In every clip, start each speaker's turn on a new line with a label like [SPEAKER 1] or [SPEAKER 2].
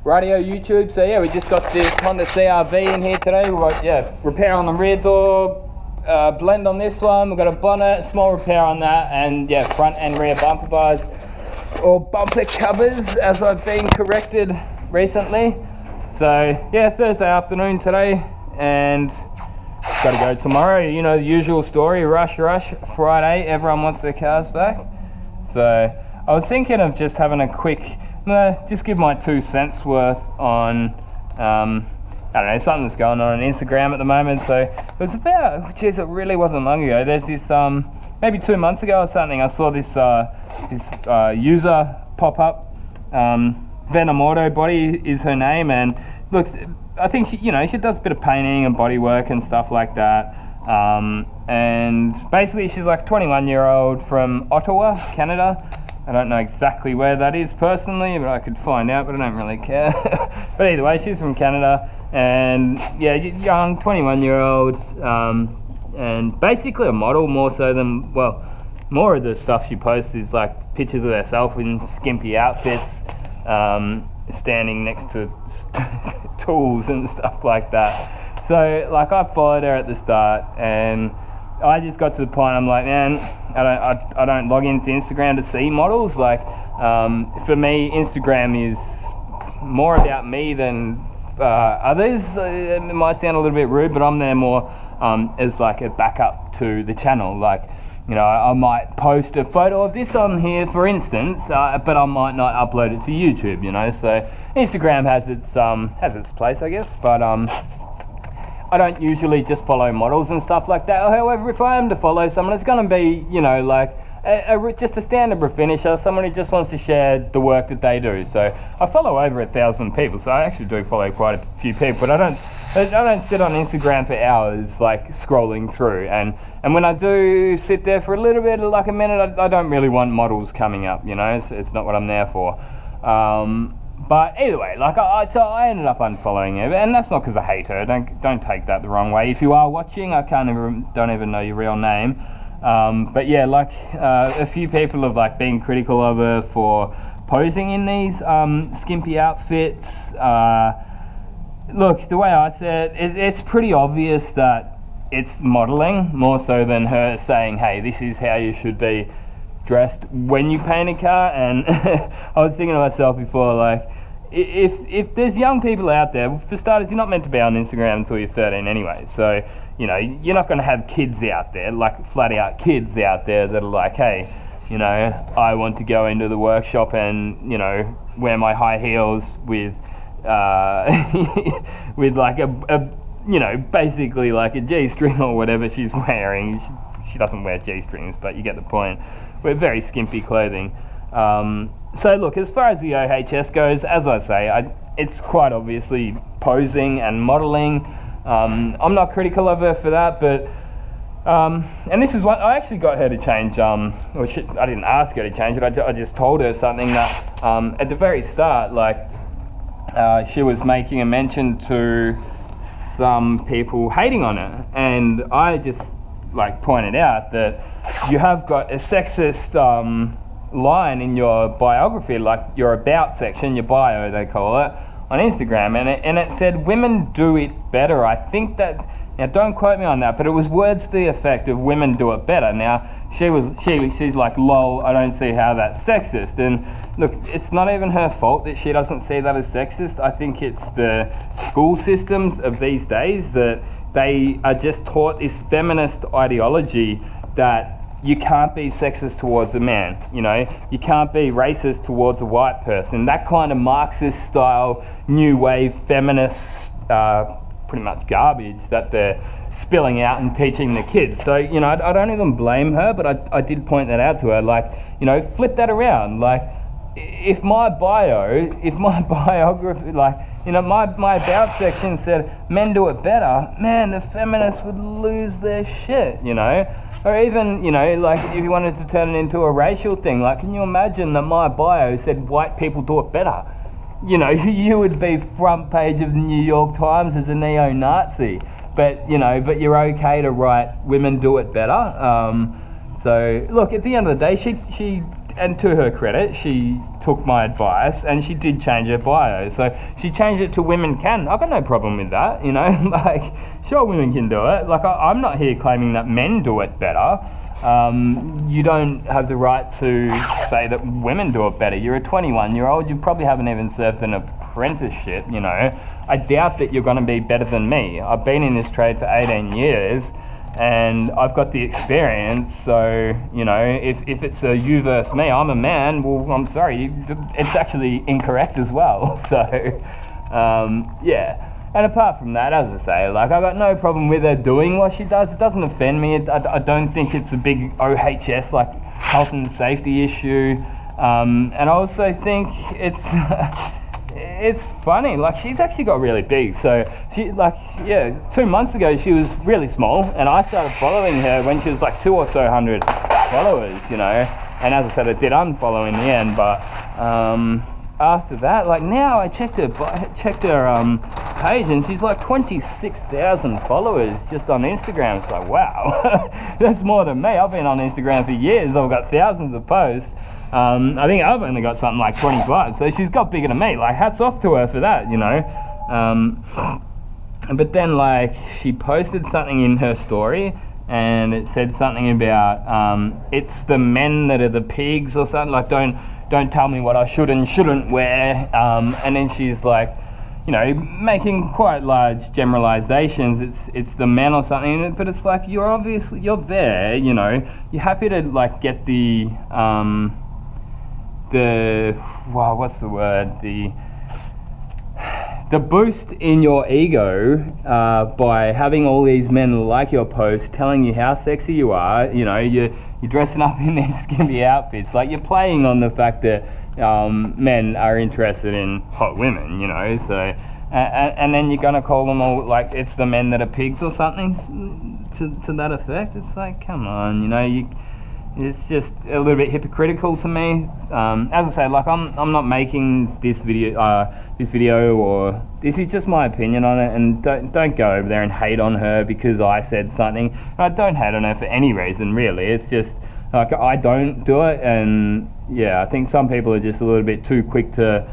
[SPEAKER 1] Radio YouTube. So yeah, we just got this Honda CRV in here today. We've got repair on the rear door, blend on this one. We've got a bonnet, small repair on that, and front and rear bumper bars or bumper covers, as I've been corrected recently. So yeah, Thursday afternoon today, and got to go tomorrow. You know the usual story: rush. Friday, everyone wants their cars back. So I was thinking of just having a quick. Just give my 2 cents worth on, I don't know, something that's going on Instagram at the moment. So it was about, geez, it really wasn't long ago. There's this, maybe 2 months ago or something, I saw this user pop up. Venom Auto Body is her name, and look, I think she does a bit of painting and body work and stuff like that. And basically she's like 21-year-old from Ottawa, Canada. I don't know exactly where that is personally, but I could find out, but I don't really care. But either way, she's from Canada, and yeah, young 21-year-old, and basically a model more so than, well, more of the stuff she posts is like pictures of herself in skimpy outfits, standing next to tools and stuff like that. So like I followed her at the start, and I just got to the point, I'm like, man, I don't log into Instagram to see models. Like, for me, Instagram is more about me than others. It might sound a little bit rude, but I'm there more as like a backup to the channel. Like, you know, I might post a photo of this on here, for instance, but I might not upload it to YouTube, you know. So Instagram has its place, I guess, but I don't usually just follow models and stuff like that. However, if I am to follow someone, it's going to be, you know, like just a standard refinisher, someone who just wants to share the work that they do. So I follow over 1,000 people, so I actually do follow quite a few people, but I don't sit on Instagram for hours, like scrolling through. And when I do sit there for a little bit, like a minute, I don't really want models coming up, you know. It's not what I'm there for. But either way, like so I ended up unfollowing her, and that's not because I hate her. Don't take that the wrong way. If you are watching, don't even know your real name. But yeah, like a few people have like been critical of her for posing in these skimpy outfits. Look, the way I said it, it's pretty obvious that it's modeling more so than her saying, "Hey, this is how you should be dressed when you paint a car." And I was thinking to myself before, like, if there's young people out there, for starters, you're not meant to be on Instagram until you're 13 anyway. So, you know, you're not going to have kids out there, like flat out kids out there that are like, hey, you know, I want to go into the workshop and, you know, wear my high heels with with like a you know, basically like a G-string or whatever she's wearing. She doesn't wear G-strings, but you get the point. We're very skimpy clothing. So look, as far as the OHS goes, as I say, it's quite obviously posing and modelling. I'm not critical of her for that, but and this is what I actually got her to change. I didn't ask her to change it. I just told her something that at the very start, like she was making a mention to some people hating on her, and I just like pointed out that you have got a sexist line in your biography, like your about section, your bio they call it, on Instagram, and it said women do it better. I think that, now don't quote me on that, but it was words to the effect of women do it better. Now she's like, lol, I don't see how that's sexist. And look, it's not even her fault that she doesn't see that as sexist. I think it's the school systems of these days that they are just taught this feminist ideology that you can't be sexist towards a man, you know, you can't be racist towards a white person. That kind of Marxist style, new wave feminist, pretty much garbage that they're spilling out and teaching the kids. So, you know, I don't even blame her, but I did point that out to her, like, you know, flip that around. Like, if my biography, like, you know, my about section said men do it better, man, the feminists would lose their shit, you know. Or even, you know, like if you wanted to turn it into a racial thing, like, can you imagine that my bio said white people do it better? You know, you would be front page of the New York Times as a neo-Nazi, but, you know, but you're okay to write women do it better. So look, at the end of the day, she and to her credit, she took my advice and she did change her bio. So she changed it to women can. I've got no problem with that, you know. Like, sure, women can do it. Like, I'm not here claiming that men do it better. You don't have the right to say that women do it better. You're a 21-year-old. You probably haven't even served an apprenticeship, you know. I doubt that you're going to be better than me. I've been in this trade for 18 years. And I've got the experience, so, you know, if it's a you versus me, I'm a man, well, I'm sorry, it's actually incorrect as well. So, yeah. And apart from that, as I say, like, I've got no problem with her doing what she does. It doesn't offend me. I don't think it's a big OHS, like, health and safety issue. And I also think it's... it's funny, like, she's actually got really big. So she, like, yeah, 2 months ago she was really small, and I started following her when she was like 200 or so followers, you know. And as I said, I did unfollow in the end, but after that, like, now I checked her page and she's like 26,000 followers just on Instagram. It's like, wow, that's more than me. I've been on Instagram for years. I've got thousands of posts. I think I've only got something like 25, so she's got bigger than me. Like, hats off to her for that, you know. But then, like, she posted something in her story, and it said something about it's the men that are the pigs or something. Like, don't tell me what I should and shouldn't wear. And then she's like, you know, making quite large generalizations. It's the men or something, but it's like, you're there, you know. You're happy to, like, get the what's the word, the boost in your ego by having all these men like your post, telling you how sexy you are. You know, you're dressing up in these skimpy outfits. Like, you're playing on the fact that men are interested in hot women, you know. So and then you're gonna call them all, like, it's the men that are pigs or something to that effect. It's like, come on, you know, it's just a little bit hypocritical to me. As I say, like, I'm not making this video, or this is just my opinion on it. And don't go over there and hate on her because I said something. I don't hate on her for any reason, really. It's just, like, I don't do it, and yeah, I think some people are just a little bit too quick to,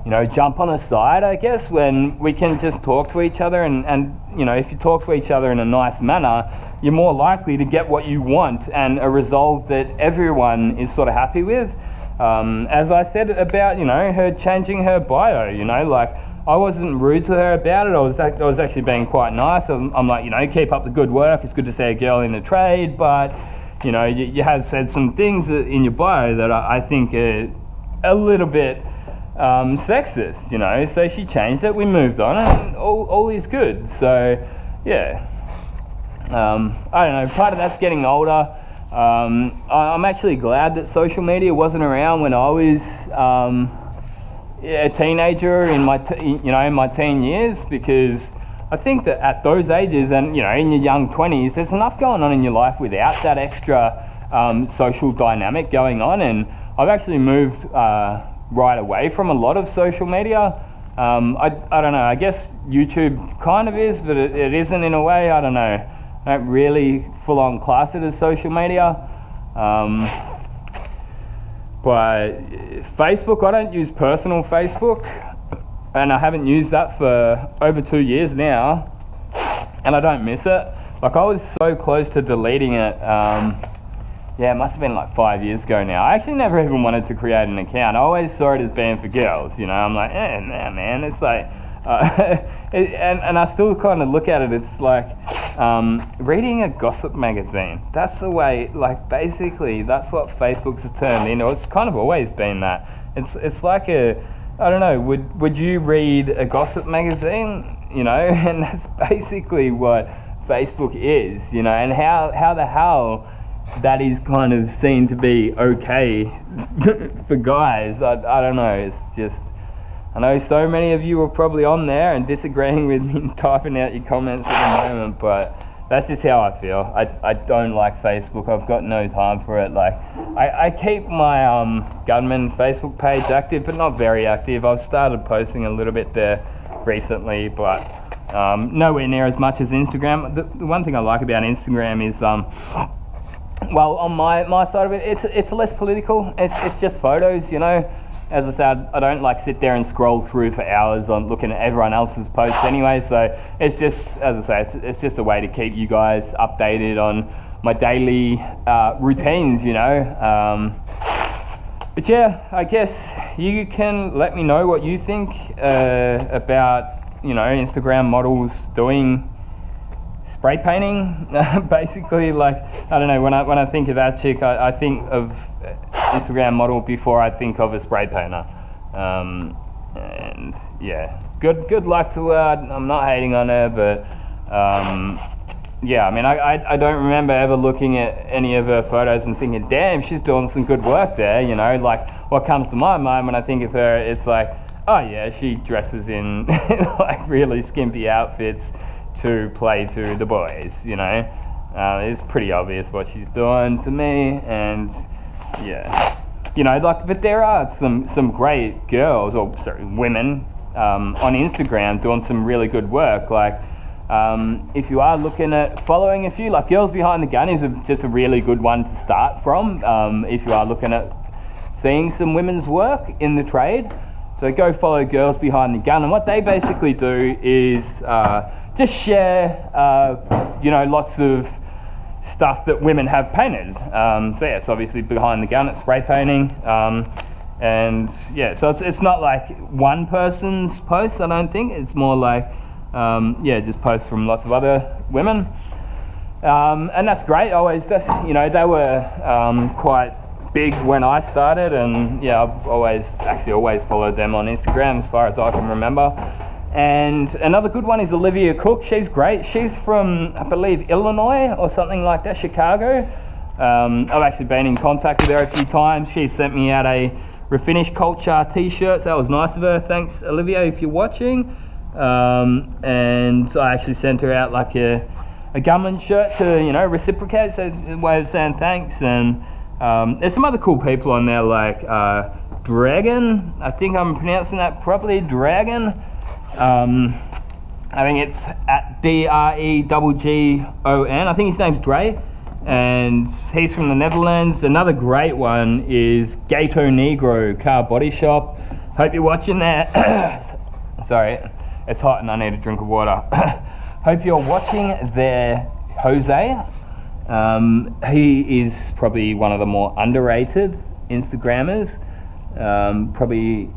[SPEAKER 1] you know, jump on a side, I guess, when we can just talk to each other. And you know, if you talk to each other in a nice manner, you're more likely to get what you want and a result that everyone is sort of happy with. As I said about, you know, her changing her bio, you know, like, I wasn't rude to her about it. I was actually being quite nice. I'm like, you know, keep up the good work. It's good to see a girl in the trade, but, you know, you have said some things in your bio that I think are a little bit sexist, you know. So she changed it, we moved on, and all is good. So yeah, I don't know, part of that's getting older. I'm actually glad that social media wasn't around when I was a teenager in my teen years, because I think that at those ages, and, you know, in your young 20s, there's enough going on in your life without that extra social dynamic going on. And I've actually moved right away from a lot of social media. I don't know, I guess YouTube kind of is, but it isn't in a way. I don't know, I don't really full on class it as social media. But Facebook, I don't use personal Facebook, and I haven't used that for over 2 years now, and I don't miss it. Like, I was so close to deleting it. Yeah, it must have been like 5 years ago now. I actually never even wanted to create an account. I always saw it as being for girls, you know. I'm like, nah, man, it's like, and I still kind of look at it, it's like reading a gossip magazine. That's the way, like, basically, that's what Facebook's turned into. It's kind of always been that. It's like a, I don't know, would you read a gossip magazine, you know? And that's basically what Facebook is, you know, and how the hell that is kind of seen to be okay for guys. I don't know, it's just, I know so many of you are probably on there and disagreeing with me and typing out your comments at the moment, but that's just how I feel. I don't like Facebook. I've got no time for it. Like, I keep my Gunman Facebook page active, but not very active. I've started posting a little bit there recently, but nowhere near as much as Instagram. The one thing I like about Instagram is well, on my side of it, it's less political. It's just photos, you know. As I said, I don't like sit there and scroll through for hours on looking at everyone else's posts anyway. So it's just, as I say, it's just a way to keep you guys updated on my daily routines, you know. But yeah, I guess you can let me know what you think about, you know, Instagram models doing spray painting. Basically, like, I don't know, when I think of that chick, I think of Instagram model before I think of a spray painter. And yeah, good luck to her. I'm not hating on her, but yeah, I mean, I don't remember ever looking at any of her photos and thinking, damn, she's doing some good work there, you know. Like, what comes to my mind when I think of her is like, oh yeah, she dresses in like really skimpy outfits to play to the boys, you know. It's pretty obvious what she's doing to me, and yeah, you know, like, but there are some great girls, or sorry, women on Instagram doing some really good work. Like, if you are looking at following a few, like Girls Behind the Gun is just a really good one to start from. If you are looking at seeing some women's work in the trade, so go follow Girls Behind the Gun, and what they basically do is just share, you know, lots of stuff that women have painted. So yeah, it's obviously Behind the Gun, it's spray painting, and yeah, so it's not like one person's post, I don't think. It's more like yeah, just posts from lots of other women, and that's great. You know, they were quite big when I started, and yeah, I've always followed them on Instagram as far as I can remember. And another good one is Olivia Cook. She's great. She's from, I believe, Illinois or something like that, Chicago. I've actually been in contact with her a few times. She sent me out a Refinish Culture t-shirt, so that was nice of her. Thanks, Olivia, if you're watching. And I actually sent her out like a Gunman shirt to, you know, reciprocate, so a way of saying thanks. And there's some other cool people on there, like Dragon. I think I'm pronouncing that properly, Dragon. I think it's at DREGGON. I think his name's Dre, and he's from the Netherlands. Another great one is Gato Negro Car Body Shop. Hope you're watching there. Sorry, it's hot and I need a drink of water. Hope you're watching there, Jose. He is probably one of the more underrated Instagrammers. Probably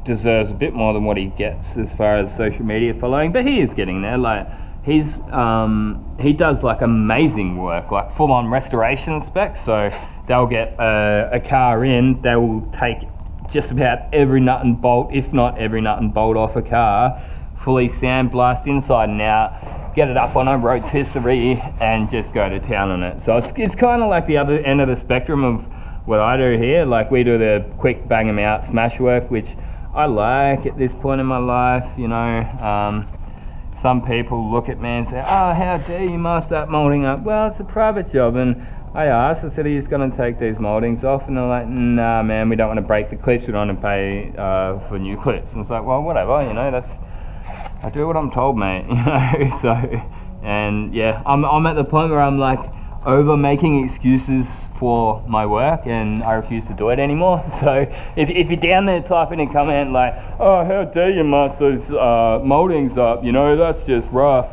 [SPEAKER 1] deserves a bit more than what he gets as far as social media following, but he is getting there. Like, he does like amazing work, like full on restoration specs. So they'll get a car in, they will take just about every nut and bolt, if not every nut and bolt off a car, fully sandblast inside and out, get it up on a rotisserie and just go to town on it. So it's kind of like the other end of the spectrum of what I do here. Like, we do the quick bang 'em out smash work, which I like at this point in my life, you know. Some people look at me and say, oh, how dare you mask that moulding up? Well, it's a private job. And I asked, I said, are you just going to take these mouldings off? And they're like, nah, man, we don't want to break the clips. We don't want to pay for new clips. And it's like, well, whatever, you know, I do what I'm told, mate, you know. So, and yeah, I'm at the point where I'm like over making excuses for my work, and I refuse to do it anymore. So if you're down there typing a comment like, oh, how dare you mask those mouldings up, you know, that's just rough,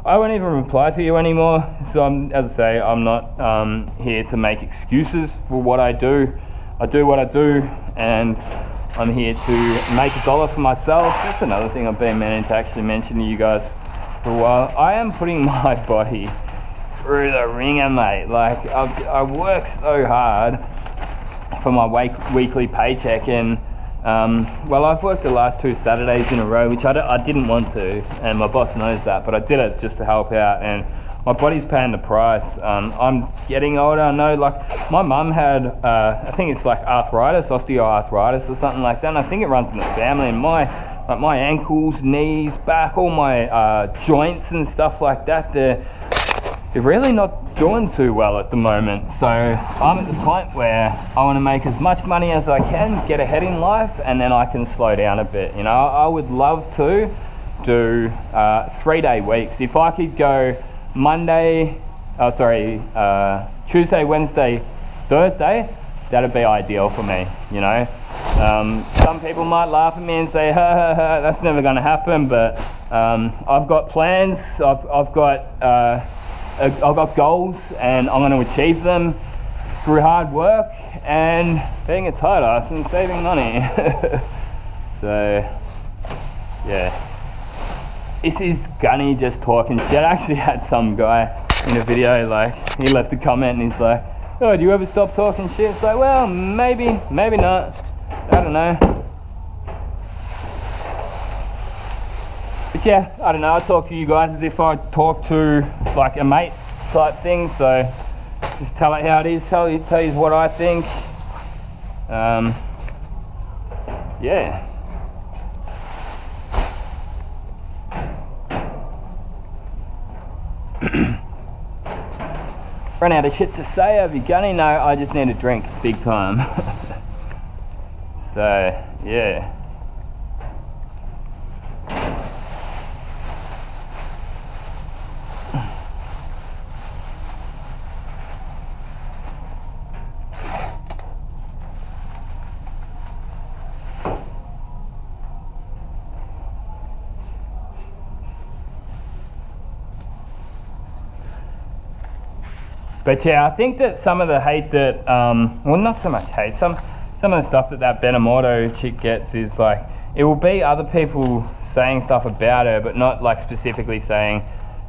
[SPEAKER 1] I won't even reply to you anymore. So as I say, I'm not here to make excuses for what I do. I do what I do, and I'm here to make a dollar for myself. That's another thing I've been meaning to actually mention to you guys for a while. I am putting my body through the ringer, mate. Like, I work so hard for my weekly paycheck, and well, I've worked the last 2 Saturdays in a row, which I didn't want to, and my boss knows that, but I did it just to help out, and my body's paying the price. I'm getting older. I know, like, my mum had I think it's like arthritis, osteoarthritis or something like that, and I think it runs in the family, and my ankles, knees, back, all my joints and stuff like that, they're really not doing too well at the moment. So I'm at the point where I want to make as much money as I can, get ahead in life, and then I can slow down a bit. You know, I would love to do 3-day weeks. If I could go Tuesday, Wednesday, Thursday, that'd be ideal for me, you know. Some people might laugh at me and say, ha ha ha, that's never going to happen, but I've got plans, I've got goals, and I'm going to achieve them through hard work and being a tight ass and saving money. So yeah, this is Gunny just talking shit. I actually had some guy in a video, like, he left a comment and he's like, oh, do you ever stop talking shit? It's like, well, maybe not, I don't know. But yeah, I don't know, I talk to you guys as if I talk to like a mate type thing, so just tell it how it is, tell you what I think. Yeah. Run out of shit to say, have you Gunny? No, I just need a drink, big time. So, yeah. But yeah, I think that some of the hate that, well, not so much hate, some of the stuff that Benamoto chick gets is like, it will be other people saying stuff about her, but not like specifically saying,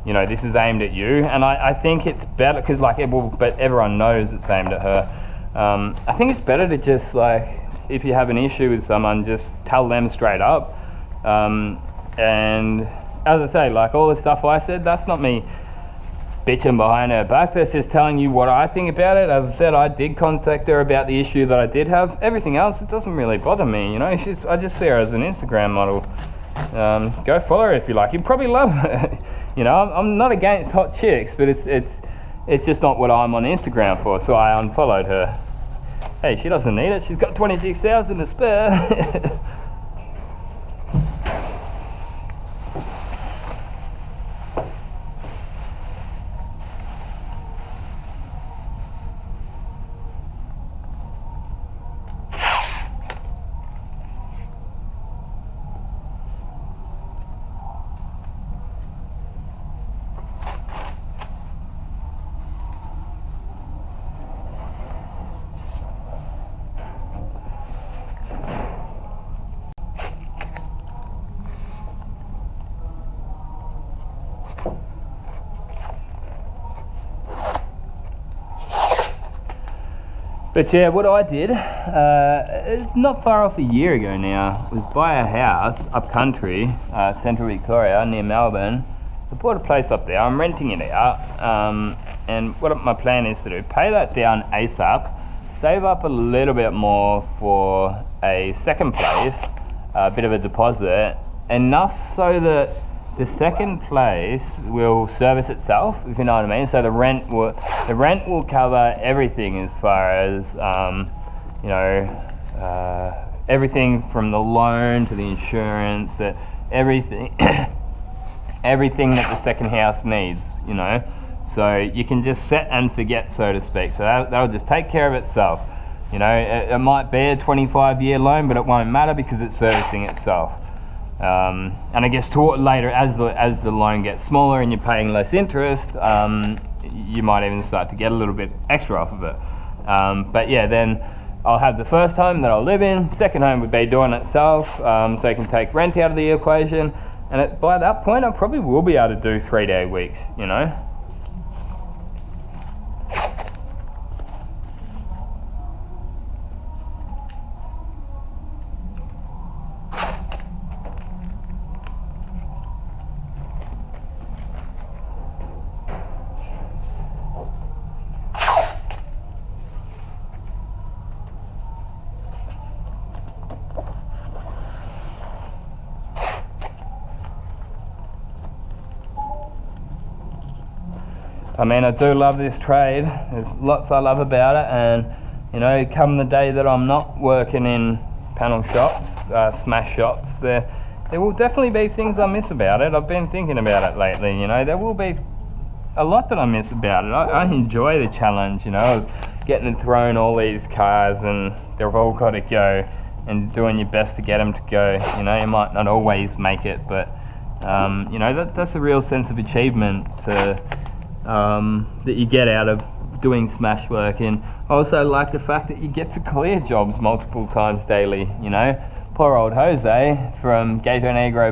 [SPEAKER 1] you know, this is aimed at you. And I think it's better, because like, but everyone knows it's aimed at her. I think it's better to just like, if you have an issue with someone, just tell them straight up. And as I say, like all the stuff I said, that's not me bitching behind her back, that's just telling you what I think about it. As I said, I did contact her about the issue that I did have. Everything else, it doesn't really bother me, you know. I just see her as an Instagram model. Go follow her if you like, you'd probably love her. You know, I'm not against hot chicks, but it's just not what I'm on Instagram for, so I unfollowed her. Hey, she doesn't need it, she's got 26,000 to spare. But yeah, what I did, it's not far off a year ago now, was buy a house up country, central Victoria, near Melbourne. I bought a place up there, I'm renting it out, and what my plan is to do, pay that down ASAP, save up a little bit more for a second place, a bit of a deposit, enough so that the second place will service itself, if you know what I mean. So the rent will cover everything as far as you know, everything from the loan to the insurance, everything everything that the second house needs, you know. So you can just set and forget, so to speak. So that'll just take care of itself. You know, it might be a 25-year loan, but it won't matter because it's servicing itself. And I guess later, as the loan gets smaller and you're paying less interest, you might even start to get a little bit extra off of it. But yeah, then I'll have the first home that I'll live in, second home would be doing itself, so you can take rent out of the equation, and by that point I probably will be able to do 3-day weeks, you know. I mean, I do love this trade. There's lots I love about it, and you know, come the day that I'm not working in panel shops, smash shops, there will definitely be things I miss about it. I've been thinking about it lately, you know. There will be a lot that I miss about it. I enjoy the challenge, you know, getting thrown all these cars and they've all got to go, and doing your best to get them to go. You know, you might not always make it, but you know, that's a real sense of achievement to that you get out of doing smash work. And I also like the fact that you get to clear jobs multiple times daily. You know, poor old Jose from Gato Negro